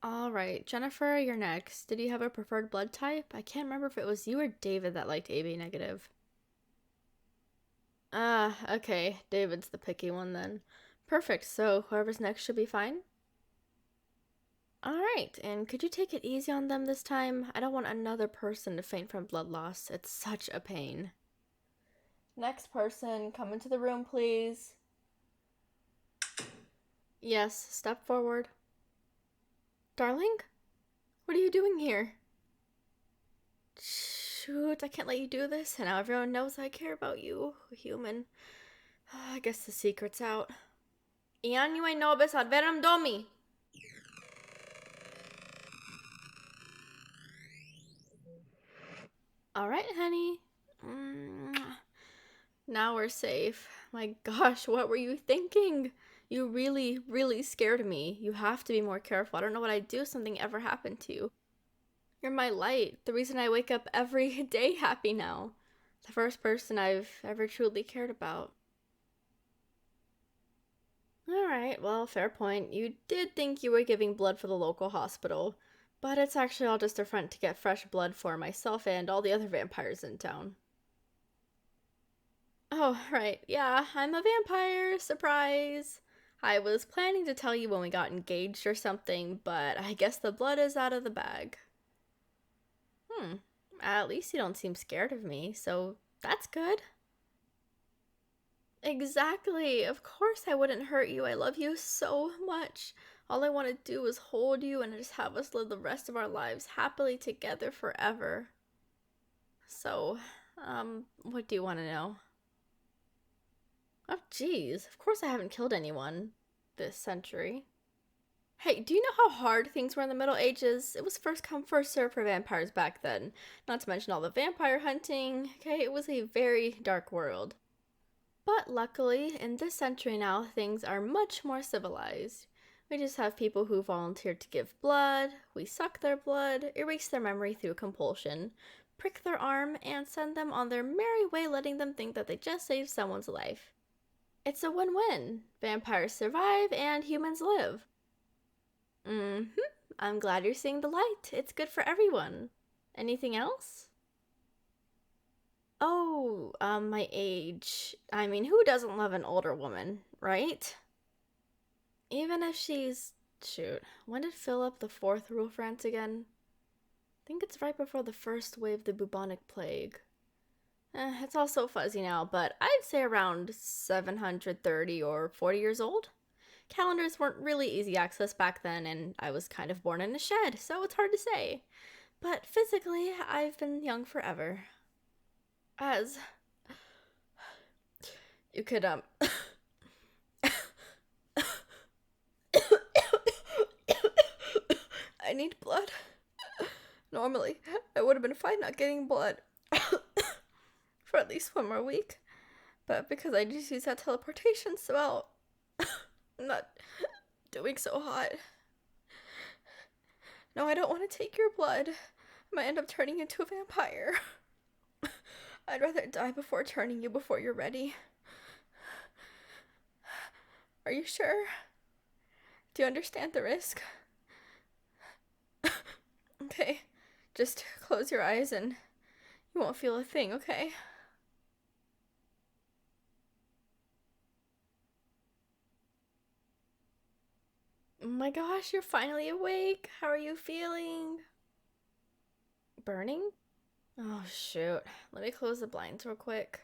Alright, Jennifer, you're next. Did you have a preferred blood type? I can't remember if it was you or David that liked AB negative. Ah, okay. David's the picky one then. Perfect, so whoever's next should be fine. Alright, and could you take it easy on them this time? I don't want another person to faint from blood loss. It's such a pain. Next person, come into the room, please. Yes, step forward. Darling? What are you doing here? Shoot, I can't let you do this, and now everyone knows I care about you, human. I guess the secret's out. Ian, you ain't no bez adverum domi. Alright, honey. Now we're safe. My gosh, what were you thinking? You really, really scared me. You have to be more careful. I don't know what I'd do if something ever happened to you. You're my light, the reason I wake up every day happy now. The first person I've ever truly cared about. Alright, well, fair point. You did think you were giving blood for the local hospital, but it's actually all just a front to get fresh blood for myself and all the other vampires in town. Oh, right, yeah, I'm a vampire, surprise! I was planning to tell you when we got engaged or something, but I guess the blood is out of the bag. At least you don't seem scared of me, so that's good. Exactly. Of course I wouldn't hurt you. I love you so much. All I want to do is hold you and just have us live the rest of our lives happily together forever. So, what do you want to know? Oh, geez. Of course I haven't killed anyone this century. Hey, do you know how hard things were in the Middle Ages? It was first come, first serve for vampires back then. Not to mention all the vampire hunting. Okay, it was a very dark world. But luckily, in this century now, things are much more civilized. We just have people who volunteer to give blood, we suck their blood, erase their memory through compulsion, prick their arm, and send them on their merry way, letting them think that they just saved someone's life. It's a win-win. Vampires survive and humans live. I'm glad you're seeing the light. It's good for everyone. Anything else? Oh, my age. I mean, who doesn't love an older woman, right? Even if she's... Shoot, when did Philip the Fourth rule France again? I think it's right before the first wave of the bubonic plague. It's all so fuzzy now, but I'd say around 730 or 40 years old. Calendars weren't really easy access back then, and I was kind of born in a shed, so it's hard to say. But physically, I've been young forever. As... You could, I need blood. Normally, I would have been fine not getting blood for at least one more week. But because I just use that teleportation spell, I'm not doing so hot. No, I don't want to take your blood. I might end up turning into a vampire. I'd rather die before turning you before you're ready. Are you sure? Do you understand the risk? Okay, just close your eyes and you won't feel a thing, okay? Oh my gosh, you're finally awake. How are you feeling? Burning? Oh shoot. Let me close the blinds real quick.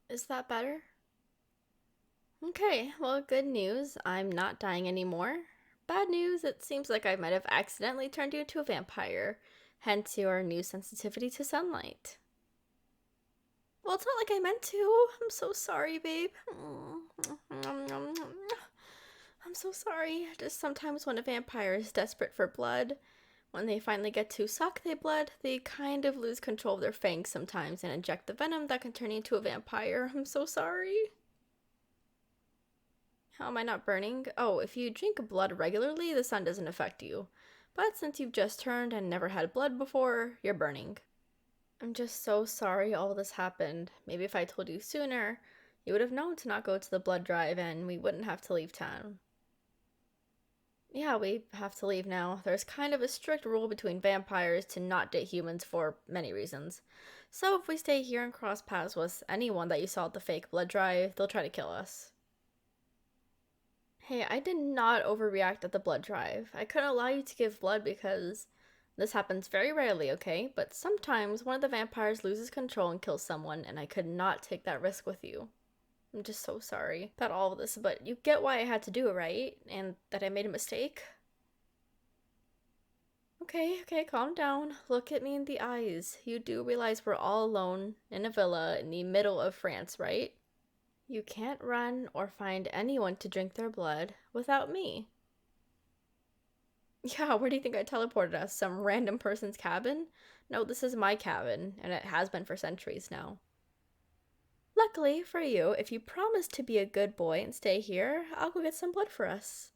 Is that better? Okay, well, good news. I'm not dying anymore. Bad news, it seems like I might have accidentally turned you into a vampire, hence your new sensitivity to sunlight. Well, it's not like I meant to. I'm so sorry, babe. I'm so sorry. Just sometimes when a vampire is desperate for blood, when they finally get to suck their blood, they kind of lose control of their fangs sometimes and inject the venom that can turn you into a vampire. I'm so sorry. How am I not burning? Oh, if you drink blood regularly, the sun doesn't affect you. But since you've just turned and never had blood before, you're burning. I'm just so sorry all this happened. Maybe if I told you sooner, You would have known to not go to the blood drive and we wouldn't have to leave town. Yeah, we have to leave now. There's kind of a strict rule between vampires to not date humans for many reasons. So if we stay here and cross paths with anyone that you saw at the fake blood drive, they'll try to kill us. Hey, I did not overreact at the blood drive. I couldn't allow you to give blood because this happens very rarely, okay? But sometimes one of the vampires loses control and kills someone, and I could not take that risk with you. I'm just so sorry about all of this, but you get why I had to do it, right? And that I made a mistake? Okay, calm down. Look at me in the eyes. You do realize we're all alone in a villa in the middle of France, right? You can't run or find anyone to drink their blood without me. Yeah, where do you think I teleported us? Some random person's cabin? No, this is my cabin, and it has been for centuries now. Luckily for you, if you promise to be a good boy and stay here, I'll go get some blood for us.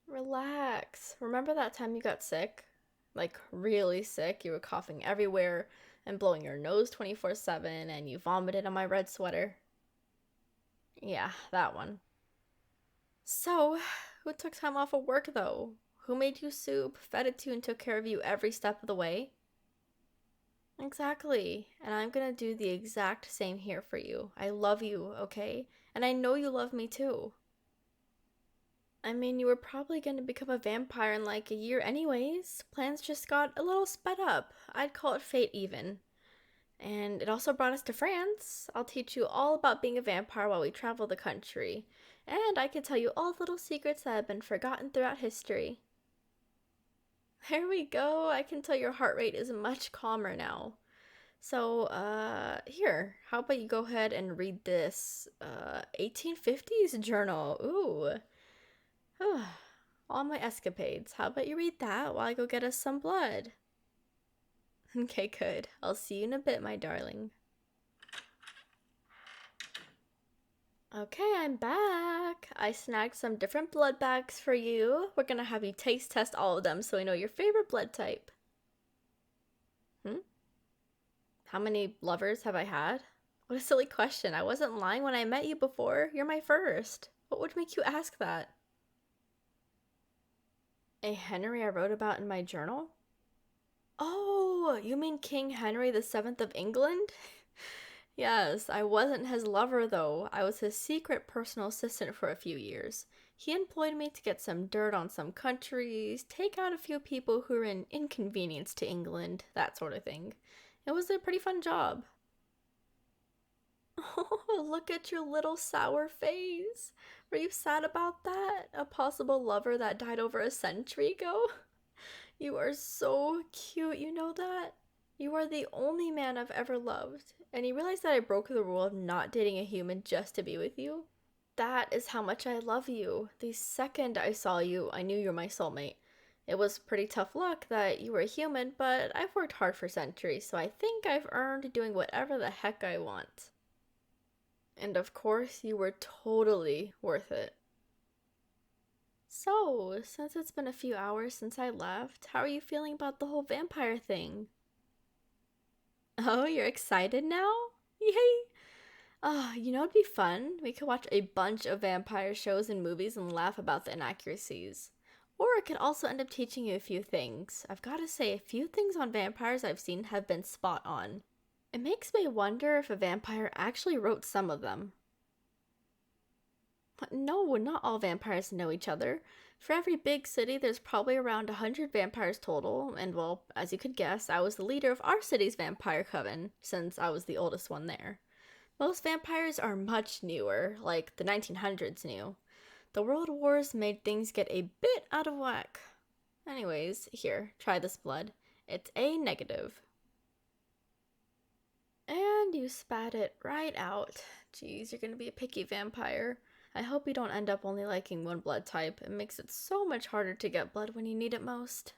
Relax. Remember that time you got sick? Like, really sick? You were coughing everywhere and blowing your nose 24/7, and you vomited on my red sweater. Yeah, that one. So, who took time off of work though? Who made you soup, fed it to you, and took care of you every step of the way? Exactly. And I'm gonna do the exact same here for you. I love you, okay? And I know you love me too. I mean, you were probably gonna become a vampire in like a year anyways. Plans just got a little sped up. I'd call it fate even. And it also brought us to France. I'll teach you all about being a vampire while we travel the country. And I can tell you all the little secrets that have been forgotten throughout history. There we go. I can tell your heart rate is much calmer now. So, here, how about you go ahead and read this, 1850s journal. Ooh. All my escapades. How about you read that while I go get us some blood? Okay, good. I'll see you in a bit, my darling. Okay, I'm back. I snagged some different blood bags for you. We're gonna have you taste test all of them so we know your favorite blood type. How many lovers have I had? What a silly question. I wasn't lying when I met you before. You're my first. What would make you ask that? A Henry I wrote about in my journal? Oh, you mean King Henry VII of England? Yes, I wasn't his lover though. I was his secret personal assistant for a few years. He employed me to get some dirt on some countries, take out a few people who were an inconvenience to England, that sort of thing. It was a pretty fun job. Oh, look at your little sour face. Were you sad about that? A possible lover that died over a century ago? You are so cute, you know that? You are the only man I've ever loved. And you realize that I broke the rule of not dating a human just to be with you? That is how much I love you. The second I saw you, I knew you were my soulmate. It was pretty tough luck that you were a human, but I've worked hard for centuries, so I think I've earned doing whatever the heck I want. And of course, you were totally worth it. So, since it's been a few hours since I left, how are you feeling about the whole vampire thing? Oh, you're excited now? Yay! You know it'd be fun? We could watch a bunch of vampire shows and movies and laugh about the inaccuracies. Or it could also end up teaching you a few things. I've gotta say, a few things on vampires I've seen have been spot on. It makes me wonder if a vampire actually wrote some of them. No, not all vampires know each other. For every big city, there's probably around 100 vampires total, and well, as you could guess, I was the leader of our city's vampire coven, since I was the oldest one there. Most vampires are much newer, like the 1900s new. The World Wars made things get a bit out of whack. Anyways, here, try this blood. It's A negative. And you spat it right out. Jeez, you're gonna be a picky vampire. I hope you don't end up only liking one blood type. It makes it so much harder to get blood when you need it most.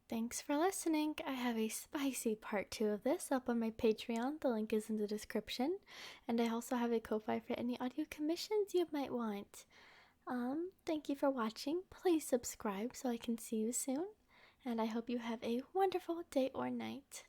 Thanks for listening. I have a spicy part 2 of this up on my Patreon. The link is in the description. And I also have a Ko-Fi for any audio commissions you might want. Thank you for watching. Please subscribe so I can see you soon. And I hope you have a wonderful day or night.